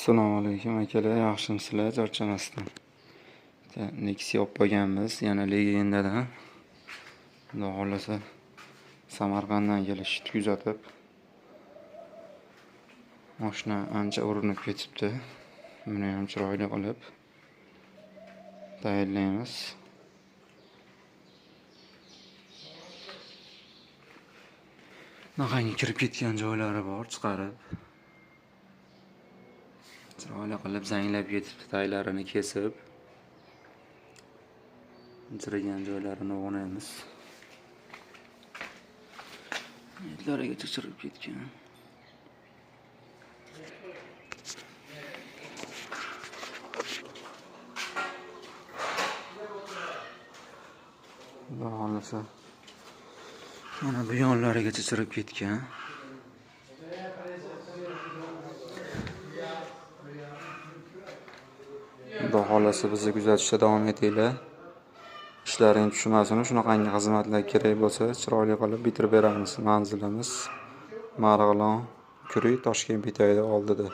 Assalomu alaykum akalar, yaxshimisizlar? Charchamasdan. Nexia olib qo'yganmiz, yana legendadan. Xudo xolasa Samarqanddan kelishdi kuzatib. Mashina ancha urinib ketibdi. Buni ham chiroyli qilib tayyorlaymiz. Naqangi kirib ketgan joylari bor, chiqarib. Chiroyli qilib zanglab ketibdi, taylarini kesib. Chirigan joylarini o'g'naymiz. Netlarigacha chirib ketgan. Xudo xolasa mana bu yonlarigacha chirib ketgan. Xudo xolasa bizni kuzatishda davom etinglar. İşlerin tushmasin, shunaqangi xizmatlar kerak bo'lsa, chiroyli qilib bitirib beramiz. Manzilimiz Marg'ilon, Kury, Toshkent betoyida oldida.